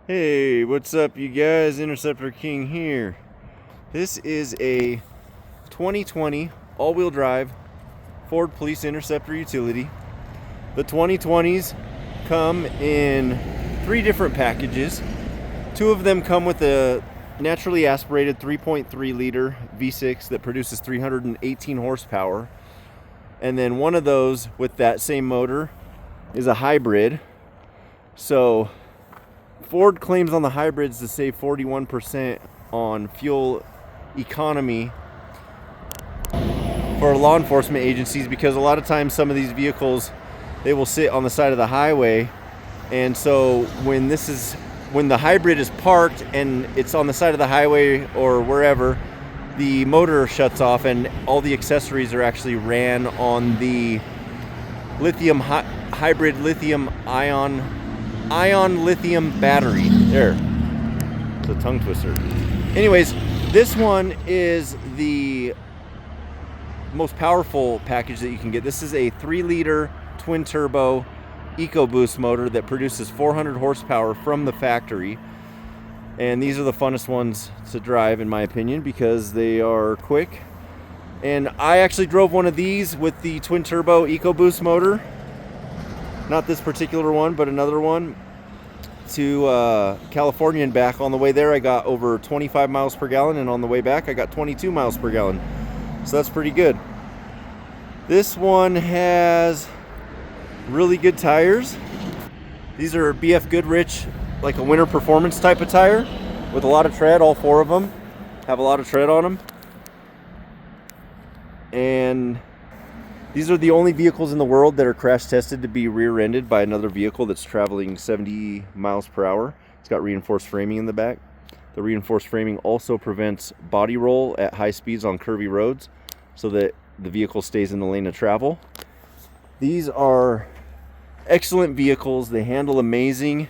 Hey, what's up, you guys? Interceptor King here. This is a 2020 all-wheel drive Ford Police Interceptor utility. The 2020s come in 3 different packages. 2 of them come with a naturally aspirated 3.3 liter V6 that produces 318 horsepower. And then one of those with that same motor is a hybrid. So Ford claims on the hybrids to save 41% on fuel economy for law enforcement agencies, because a lot of times some of these vehicles, they will sit on the side of the highway, and so when the hybrid is parked and it's on the side of the highway or wherever, the motor shuts off and all the accessories are actually ran on the hybrid lithium ion lithium battery. There, it's a tongue twister. Anyways, this one is the most powerful package that you can get. This is a 3-liter twin turbo EcoBoost motor that produces 400 horsepower from the factory, and these are the funnest ones to drive in my opinion because they are quick. And I actually drove one of these with the twin turbo EcoBoost motor, not this particular one but another one, to California and back. On the way there I got over 25 miles per gallon, and on the way back I got 22 miles per gallon, so that's pretty good. This one has really good tires. These are BF Goodrich, like a winter performance type of tire with a lot of tread. All 4 of them have a lot of tread on them, and these are the only vehicles in the world that are crash tested to be rear-ended by another vehicle that's traveling 70 miles per hour. It's got reinforced framing in the back. The reinforced framing also prevents body roll at high speeds on curvy roads so that the vehicle stays in the lane of travel. These are excellent vehicles. They handle amazing.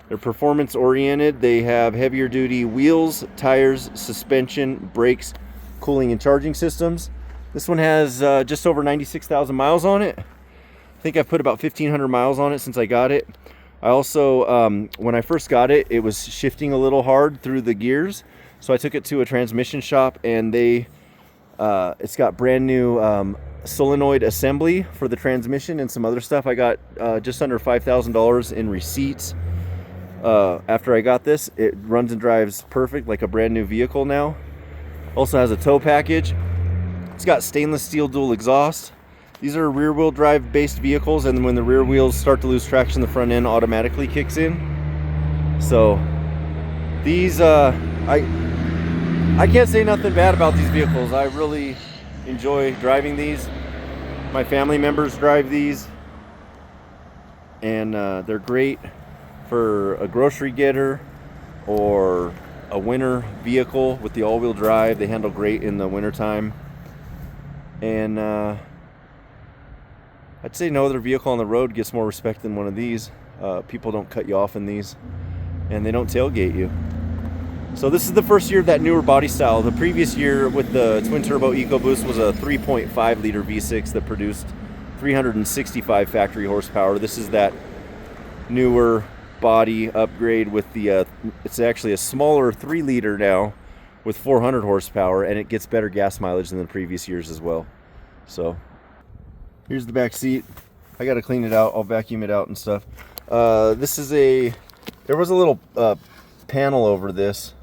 They're performance oriented. They have heavier duty wheels, tires, suspension, brakes, cooling and charging systems. This one has just over 96,000 miles on it. I think I've put about 1,500 miles on it since I got it. I also, when I first got it, it was shifting a little hard through the gears. So I took it to a transmission shop, and it's got brand new solenoid assembly for the transmission and some other stuff. I got just under $5,000 in receipts after I got this. It runs and drives perfect, like a brand new vehicle now. Also has a tow package. It's got stainless steel dual exhaust. These are rear wheel drive based vehicles, and when the rear wheels start to lose traction, the front end automatically kicks in. So these, I can't say nothing bad about these vehicles. I really enjoy driving these. My family members drive these, and they're great for a grocery getter or a winter vehicle with the all-wheel drive. They handle great in the wintertime. And I'd say no other vehicle on the road gets more respect than one of these. People don't cut you off in these, and they don't tailgate you. So this is the first year of that newer body style. The previous year with the twin turbo EcoBoost was a 3.5 liter V6 that produced 365 factory horsepower. This is that newer body upgrade with the it's actually a smaller 3 liter now with 400 horsepower, and it gets better gas mileage than the previous years as well. So here's the back seat. I got to clean it out. I'll vacuum it out and stuff. This is there was a little panel over this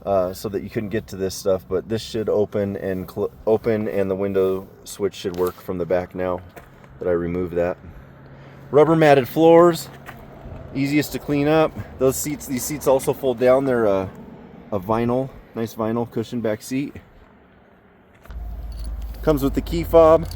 so that you couldn't get to this stuff, but this should open and and the window switch should work from the back now that I removed that. Rubber matted floors, easiest to clean up. These seats also fold down. They're a vinyl, nice vinyl cushion back seat. Comes with the key fob.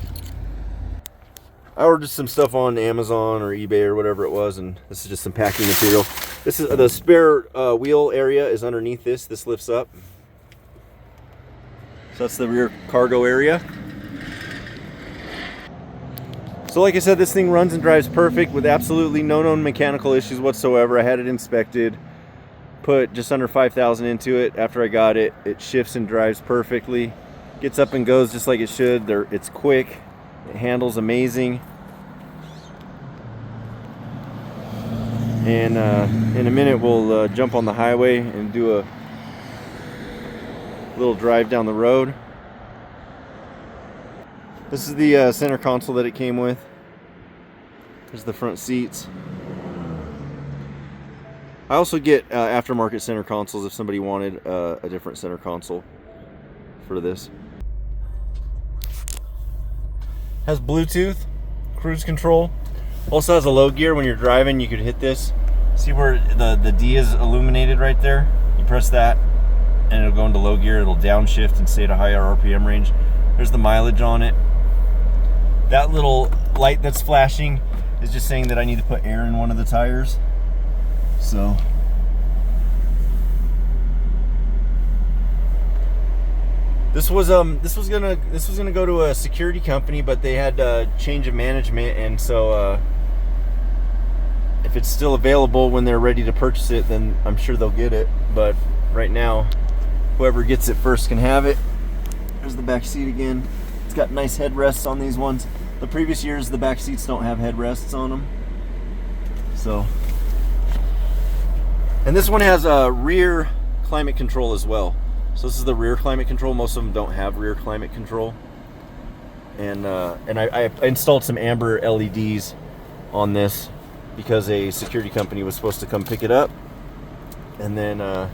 I ordered some stuff on Amazon or eBay or whatever it was, and this is just some packing material. This is the spare wheel area is underneath this. This lifts up. So that's the rear cargo area. So like I said, this thing runs and drives perfect with absolutely no known mechanical issues whatsoever. I had it inspected. Put just under 5,000 into it after I got it. It shifts and drives perfectly. Gets up and goes just like it should. It's quick. It handles amazing. And in a minute we'll jump on the highway and do a little drive down the road. This is the center console that it came with. There's the front seats. I also get aftermarket center consoles if somebody wanted a different center console for this. Has Bluetooth, cruise control. Also has a low gear. When you're driving, you could hit this. See where the D is illuminated right there? You press that and it'll go into low gear. It'll downshift and stay at a higher RPM range. There's the mileage on it. That little light that's flashing is just saying that I need to put air in one of the tires. So this was gonna go to a security company, but they had a change of management, and so if it's still available when they're ready to purchase it, then I'm sure they'll get it. But right now, whoever gets it first can have it. There's the back seat again. It's got nice headrests on these ones. The previous years, the back seats don't have headrests on them. So, and this one has a rear climate control as well. So this is the rear climate control. Most of them don't have rear climate control. And I installed some amber LEDs on this because a security company was supposed to come pick it up, and then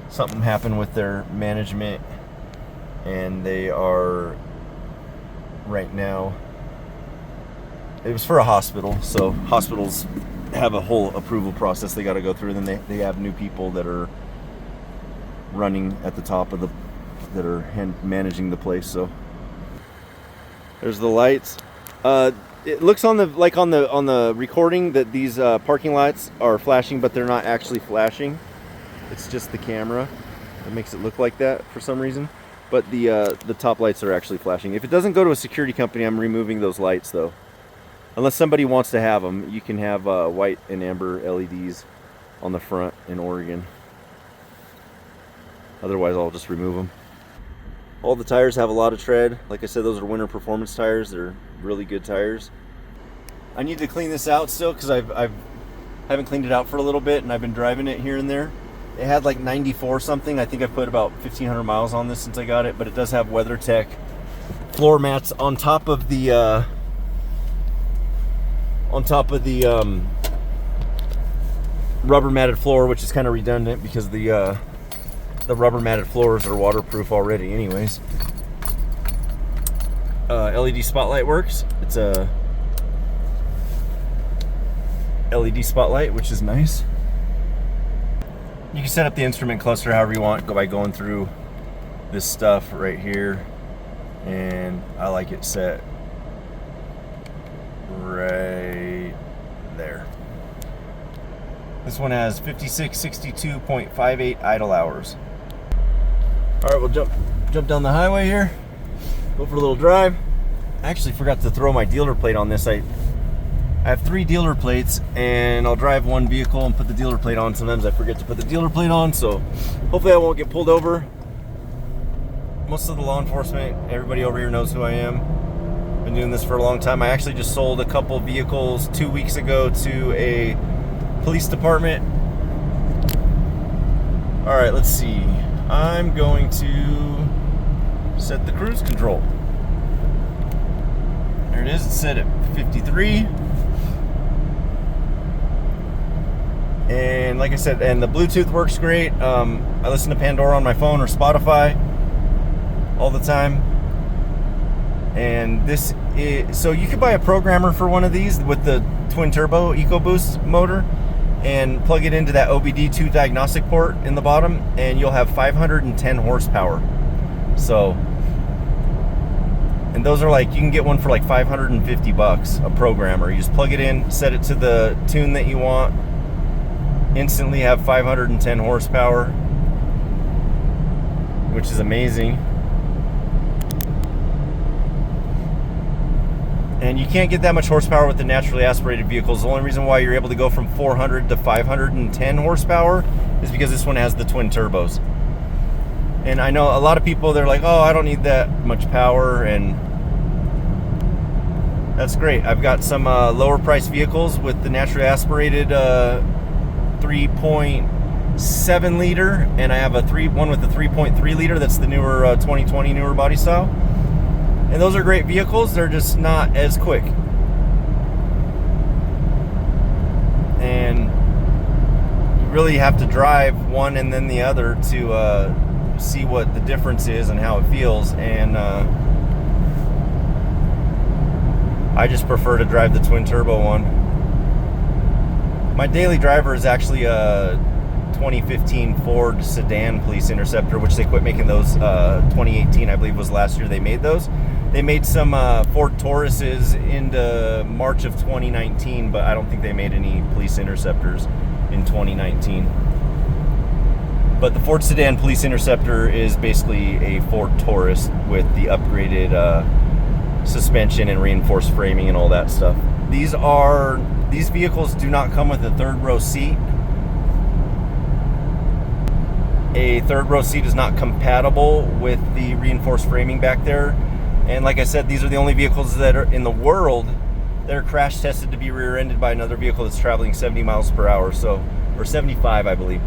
something happened with their management, and they are right now, it was for a hospital, so hospitals have a whole approval process they got to go through, and then they have new people that are running at the top of that are managing the place. So there's the lights. It looks on the recording that these parking lights are flashing, but they're not actually flashing. It's just the camera that makes it look like that for some reason. But the top lights are actually flashing. If it doesn't go to a security company, I'm removing those lights though. Unless somebody wants to have them, you can have white and amber LEDs on the front in Oregon. Otherwise, I'll just remove them. All the tires have a lot of tread. Like I said, those are winter performance tires. They're really good tires. I need to clean this out still because I haven't cleaned it out for a little bit, and I've been driving it here and there. It had like 94 something. I think I put about 1,500 miles on this since I got it, but it does have WeatherTech floor mats on top of the rubber matted floor, which is kind of redundant because the rubber matted floors are waterproof already anyways. LED spotlight works. It's a LED spotlight, which is nice. You can set up the instrument cluster however you want by going through this stuff right here, and I like it set right there. This one has 5662.58 idle hours. All right, we'll jump down the highway here, go for a little drive. I actually forgot to throw my dealer plate on this. I have 3 dealer plates, and I'll drive one vehicle and put the dealer plate on. Sometimes I forget to put the dealer plate on, so hopefully I won't get pulled over. Most of the law enforcement, everybody over here knows who I am. Been doing this for a long time. I actually just sold a couple vehicles 2 weeks ago to a police department. All right, let's see. I'm going to set the cruise control. There it is. It's set at 53. And like I said, and the Bluetooth works great. I listen to Pandora on my phone or Spotify all the time. And this is, so you could buy a programmer for one of these with the twin turbo EcoBoost motor and plug it into that OBD2 diagnostic port in the bottom, and you'll have 510 horsepower. So, and those are like, you can get one for like $550, a programmer. You just plug it in, set it to the tune that you want, instantly have 510 horsepower, which is amazing. And you can't get that much horsepower with the naturally aspirated vehicles. The only reason why you're able to go from 400 to 510 horsepower is because this one has the twin turbos. And I know a lot of people, they're like, oh, I don't need that much power. And That's great. I've got some lower price vehicles with the naturally aspirated 3.7 liter, and I have one with the 3.3 liter. That's the newer 2020 newer body style. And those are great vehicles. They're just not as quick. And you really have to drive one and then the other to see what the difference is and how it feels. And I just prefer to drive the twin turbo one. My daily driver is actually a 2015 Ford sedan Police Interceptor, which they quit making those. 2018, I believe, was last year they made those. They made some Ford Tauruses into March of 2019, but I don't think they made any Police Interceptors in 2019. But the Ford sedan Police Interceptor is basically a Ford Taurus with the upgraded suspension and reinforced framing and all that stuff. These vehicles do not come with a third row seat. A third row seat is not compatible with the reinforced framing back there. And like I said, these are the only vehicles that are in the world that are crash tested to be rear-ended by another vehicle that's traveling 70 miles per hour, or 75, I believe.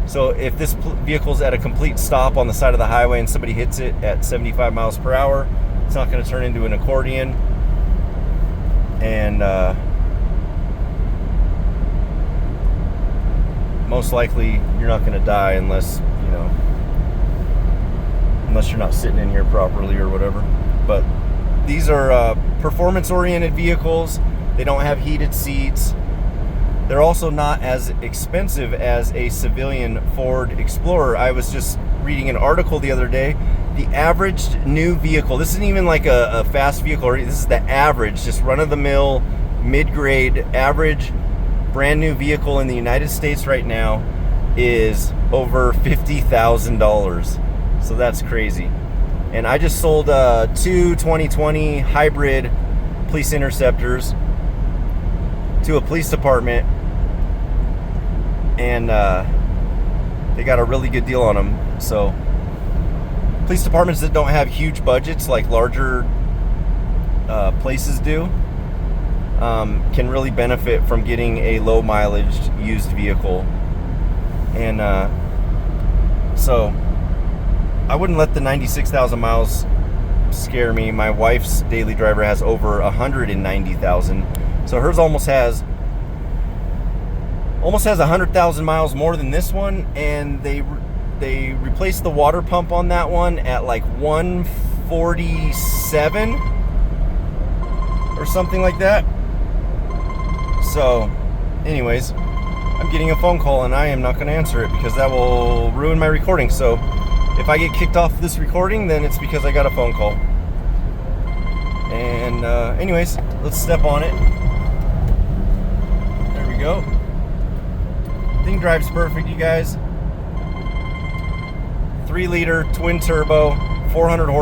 So if this vehicle's at a complete stop on the side of the highway and somebody hits it at 75 miles per hour, it's not going to turn into an accordion. And most likely you're not going to die unless you're not sitting in here properly or whatever. But these are performance-oriented vehicles. They don't have heated seats. They're also not as expensive as a civilian Ford Explorer. I was just reading an article the other day. The average new vehicle, this isn't even like a fast vehicle, this is the average, just run-of-the-mill, mid-grade, average, brand new vehicle in the United States right now is over $50,000. So that's crazy. And I just sold two 2020 hybrid Police Interceptors to a police department, and they got a really good deal on them. So police departments that don't have huge budgets like larger places do can really benefit from getting a low mileage used vehicle. And so I wouldn't let the 96,000 miles scare me. My wife's daily driver has over 190,000, so hers almost has 100,000 miles more than this one. And they replaced the water pump on that one at like 147 or something like that. So anyways, I'm getting a phone call and I am not going to answer it because that will ruin my recording. So if I get kicked off this recording, then it's because I got a phone call. And anyways, let's step on it. There we go. Thing drives perfect, you guys. 3 liter twin turbo, 400 horsepower.